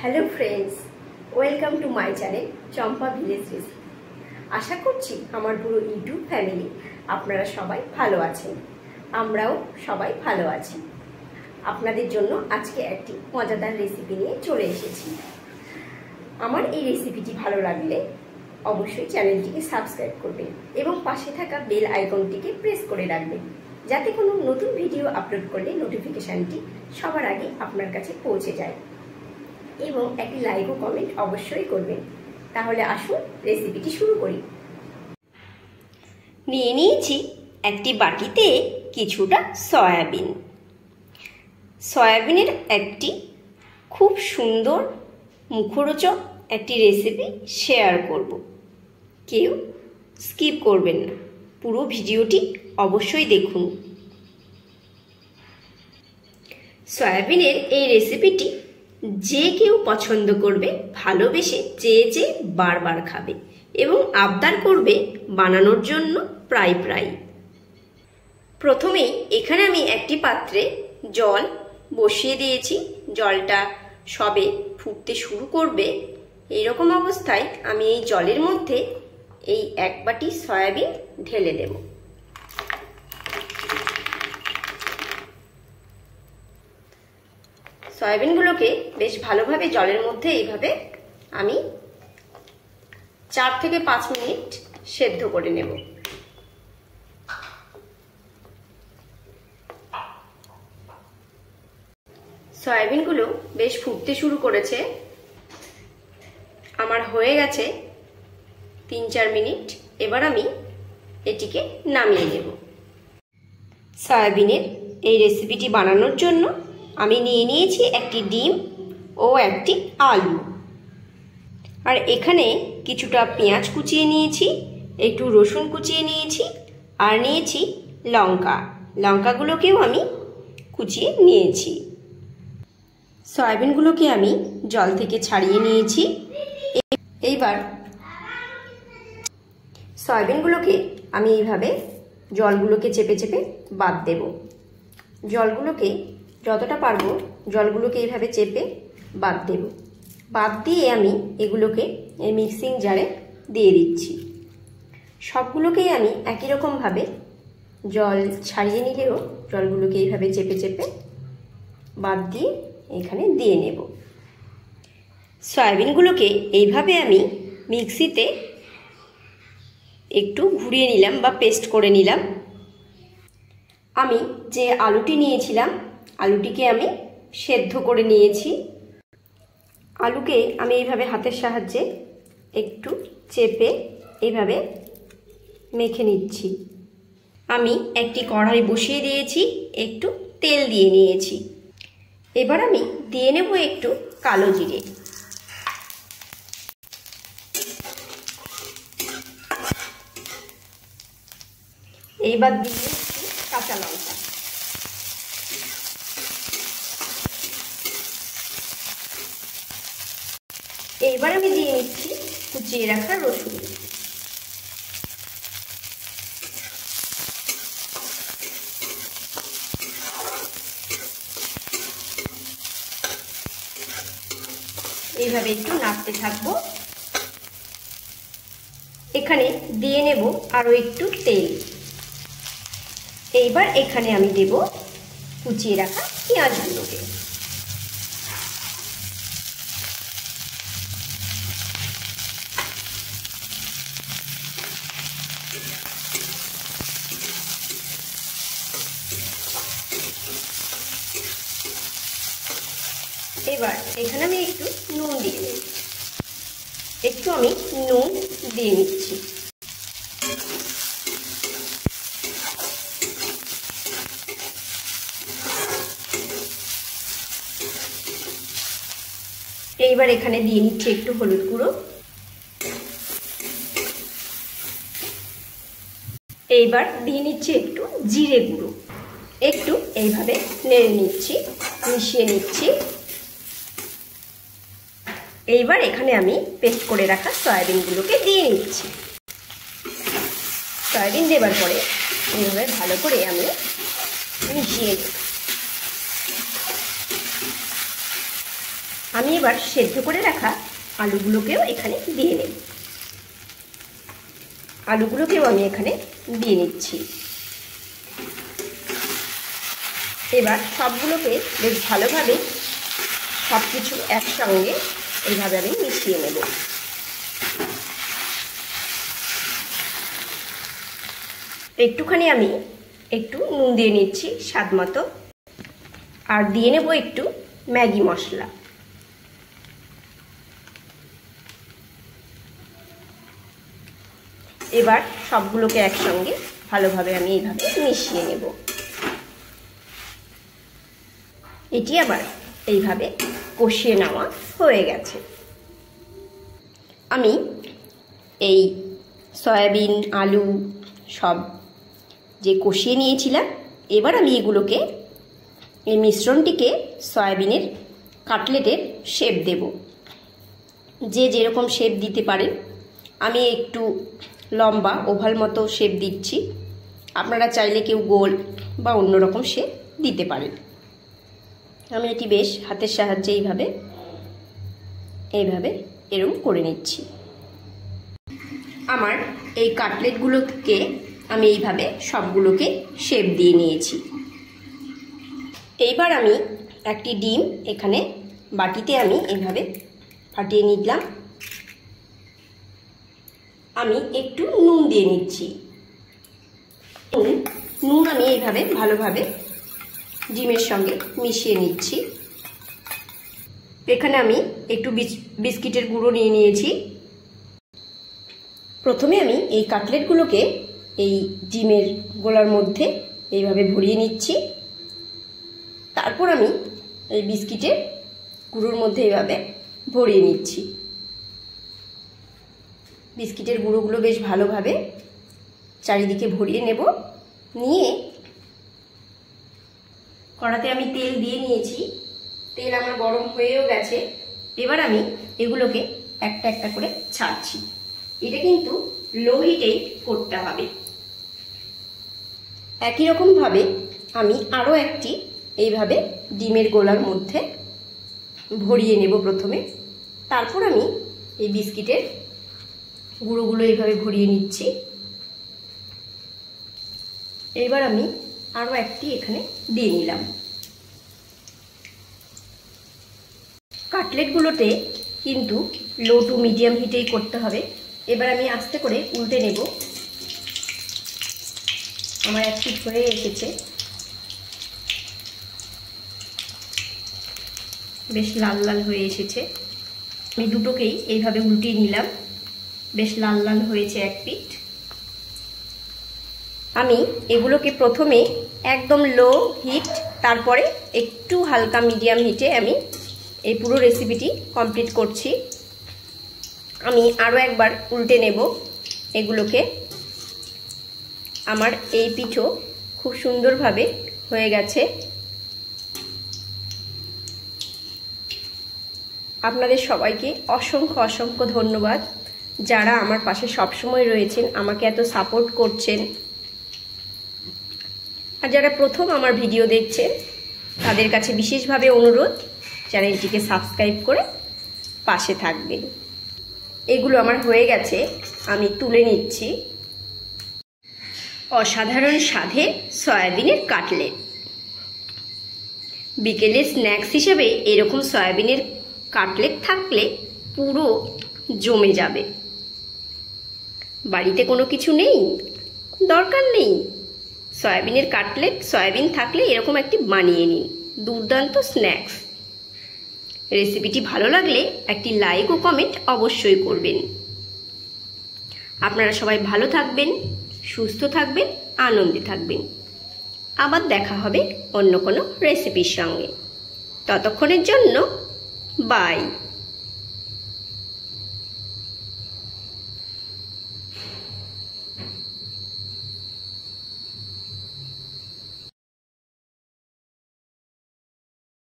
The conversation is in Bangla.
Hello friends, welcome to my channel Champa village recipe. আশা করছি আমার পুরো ইউটিউব ফ্যামিলি আপনারা সবাই ভালো আছেন, আমরাও সবাই ভালো আছি। আপনাদের জন্য আজকে একটি মজাদার রেসিপি নিয়ে চলে এসেছি। আমার এই রেসিপিটি ভালো লাগলে অবশ্যই চ্যানেলটিকে সাবস্ক্রাইব করবেন এবং পাশে থাকা বেল আইকনটিকে প্রেস করে রাখবেন, যাতে কোনো নতুন ভিডিও আপলোড করলে নোটিফিকেশানটি সবার আগে আপনার কাছে পৌঁছে যায়। এবং একটি লাইক ও কমেন্ট অবশ্যই করবেন। তাহলে আসুন রেসিপিটি শুরু করি। নিয়ে নিয়েছি একটি বাটিতে কিছুটা সয়াবিন। সয়াবিনের একটি খুব সুন্দর মুখরোচক একটি রেসিপি শেয়ার করব। কেউ স্কিপ করবেন না, পুরো ভিডিওটি অবশ্যই দেখুন। সয়াবিনের এই রেসিপিটি যে কেউ পছন্দ করবে, ভালোবেসে চেয়ে চেয়ে বারবার খাবে এবং আবদার করবে বানানোর জন্য প্রায় প্রায়। প্রথমেই এখানে আমি একটি পাত্রে জল বসিয়ে দিয়েছি। জলটা সবে ফুটতে শুরু করবে, এইরকম অবস্থায় আমি এই জলের মধ্যে এই এক বাটি সয়াবিন ঢেলে দেব। সয়াবিনগুলোকে বেশ ভালোভাবে জলের মধ্যে এইভাবে আমি 4 থেকে 5 মিনিট সেদ্ধ করে নেব। সয়াবিনগুলো বেশ ফুটতে শুরু করেছে, আমার হয়ে গেছে 3-4 মিনিট। এবার আমি এটিকে নামিয়ে নেব। সয়াবিনের এই রেসিপিটি বানানোর জন্য আমি নিয়ে নিয়েছি একটি ডিম ও একটি আলু, আর এখানে কিছুটা পেঁয়াজ কুচিয়ে নিয়েছি, একটু রসুন কুচিয়ে নিয়েছি, আর নিয়েছি লঙ্কা। লঙ্কাগুলোকেও আমি কুচিয়ে নিয়েছি। সয়াবিনগুলোকে আমি জল থেকে ছাড়িয়ে নিয়েছি। এইবার সয়াবিনগুলোকে আমি এইভাবে জলগুলোকে চেপে চেপে বাদ দেব। জলগুলোকে যতটা পারবো জলগুলোকে এইভাবে চেপে বাদ দেব। বাদ দিয়ে আমি এগুলোকে এই মিক্সিং জারে দিয়ে দিচ্ছি। সবগুলোকেই আমি একই রকমভাবে জল ছাড়িয়ে নিলেও জলগুলোকে এইভাবে চেপে চেপে বাদ দিয়ে এখানে দিয়ে নেব। সয়াবিনগুলোকে এইভাবে আমি মিক্সিতে একটু ঘুরিয়ে নিলাম বা পেস্ট করে নিলাম। আমি যে আলুটি নিয়েছিলাম, আলুটিকে আমি সেদ্ধ করে নিয়েছি। আলুকে আমি এইভাবে হাতের সাহায্যে একটু চেপে এইভাবে মেখে নিচ্ছি। আমি একটি কড়াই বসিয়ে দিয়েছি, একটু তেল দিয়ে নিয়েছি। এবার আমি দিয়ে নেব একটু কালো জিরে। এইবার দিয়ে দিচ্ছি কাঁচা লঙ্কা। এইবার আমি দিয়ে নিচ্ছি কুচিয়ে রাখা রসুন। এইভাবে একটু নাড়তে থাকবো। এখানে দিয়ে নেব আরো একটু তেল। এইবার এখানে আমি দেব কুচিয়ে রাখা পেঁয়াজগুলোকে। এবার এখানে আমি একটু নুন দিয়ে নেব। একটু আমি নুন দিয়ে নিচ্ছি। এইবার এখানে দিয়ে নিচ্ছি একটু হলুদ গুঁড়ো। এইবার দিয়ে নিচ্ছি একটু জিরে গুঁড়ো। একটু এইভাবে নেড়ে নিচ্ছি, মিশিয়ে নিচ্ছি। এইবার এখানে আমি পেস্ট করে রাখা সয়াবিনগুলোকে দিয়ে নিচ্ছি। সয়াবিন দেবার পরে এইভাবে ভালো করে আমি মিশিয়ে নিই। আমি এবার সেদ্ধ করে রাখা আলুগুলোকেও এখানে দিয়ে নেব। আলুগুলোকেও আমি এখানে দিয়ে নিচ্ছি। এবার সবগুলোকে বেশ ভালোভাবে সব কিছু একসঙ্গে এইভাবে আমি মিশিয়ে নেব। একটুখানি আমি একটু নুন দিয়ে নিচ্ছি স্বাদ মতো, আর দিয়ে নেব একটু ম্যাগি মশলা। এবার সবগুলোকে একসঙ্গে ভালোভাবে আমি এইভাবে মিশিয়ে নেব। এটি আবার এইভাবে কষিয়ে নেওয়া হয়ে গেছে। আমি এই সয়াবিন আলু সব যে কষিয়ে নিয়েছিলাম, এবার আমি এগুলোকে এই মিশ্রণটিকে সয়াবিনের কাটলেটের শেপ দেব। যে যেরকম শেপ দিতে পারেন, আমি একটু লম্বা ওভাল মতো শেপ দিচ্ছি। আপনারা চাইলে কেউ গোল বা অন্যরকম শেপ দিতে পারেন। আমি এটি বেশ হাতের সাহায্যে এইভাবে এরকম করে নিচ্ছি। আমার এই কাটলেটগুলোকে আমি এইভাবে সবগুলোকে শেপ দিয়ে নিয়েছি। এইবার আমি একটি ডিম এখানে বাটিতে আমি এইভাবে ফাটিয়ে নিলাম। আমি একটু নুন দিয়ে নিচ্ছি। নুন আমি এইভাবে ভালোভাবে ডিমের সঙ্গে মিশিয়ে নিচ্ছি। এখানে আমি একটু বিস্কিটের গুঁড়ো নিয়ে নিয়েছি। প্রথমে আমি এই কাটলেটগুলোকে এই ডিমের গোলার মধ্যে এইভাবে ভরিয়ে নিচ্ছি। তারপর আমি এই বিস্কিটের গুঁড়োর মধ্যে এইভাবে ভরিয়ে নিচ্ছি। বিস্কিটের গুঁড়োগুলো বেশ ভালোভাবে চারিদিকে ভরিয়ে নেব। নিয়ে কড়াতে আমি তেল দিয়ে নিয়েছি। তেল আমার গরম হয়েও গেছে। এবার আমি এগুলোকে একটা একটা করে ছাড়ছি। এটা কিন্তু লো হিটেই করতে হবে। একই রকমভাবে আমি আরও একটি এইভাবে ডিমের গোলার মধ্যে ভরিয়ে নেব প্রথমে। তারপর আমি এই বিস্কিটের গুঁড়োগুলো এইভাবে ভরিয়ে নিচ্ছি। এবার আমি আরও একটি এখানে দিয়ে নিলাম। কাটলেটগুলোতে কিন্তু লো টু মিডিয়াম হিটেই করতে হবে। এবার আমি আস্তে করে উল্টে নেব। আমার এক পিঠ হয়ে এসেছে, বেশ লাল লাল হয়ে এসেছে। আমি দুটোকেই এইভাবে উল্টিয়ে নিলাম। বেশ লাল লাল হয়েছে এক পিঠ। আমি এগুলোকে প্রথমে একদম লো হিট, তারপরে একটু হালকা মিডিয়াম হিটে আমি এই পুরো রেসিপিটি কমপ্লিট করছি। আমি আরও একবার উল্টে নেব এগুলোকে। আমার এই পিঠও খুব সুন্দরভাবে হয়ে গেছে। আপনাদের সবাইকে অসংখ্য অসংখ্য ধন্যবাদ, যারা আমার পাশে সবসময় রয়েছেন, আমাকে এত সাপোর্ট করছেন। আর যারা প্রথম আমার ভিডিও দেখছেন, তাদের কাছে বিশেষভাবে অনুরোধ, চ্যানেলটিকে সাবস্ক্রাইব করে পাশে থাকবেন। এগুলো আমার হয়ে গেছে, আমি তুলে নিচ্ছি। অসাধারণ স্বাদের সয়াবিনের কাটলেট। বিকেলে স্ন্যাক্স হিসেবে এরকম সয়াবিনের কাটলেট থাকলে পুরো জমে যাবে। বাড়িতে কোনো কিছু নেই, দরকার নেই, সয়াবিনের কাটলেট, সয়াবিন থাকলে এরকম একটি বানিয়ে নিন। দুর্দান্ত স্ন্যাক্স। রেসিপিটি ভালো লাগলে একটি লাইক ও কমেন্ট অবশ্যই করবেন। আপনারা সবাই ভালো থাকবেন, সুস্থ থাকবেন, আনন্দে থাকবেন। আবার দেখা হবে অন্য কোনো রেসিপির সঙ্গে। ততক্ষণের জন্য বাই।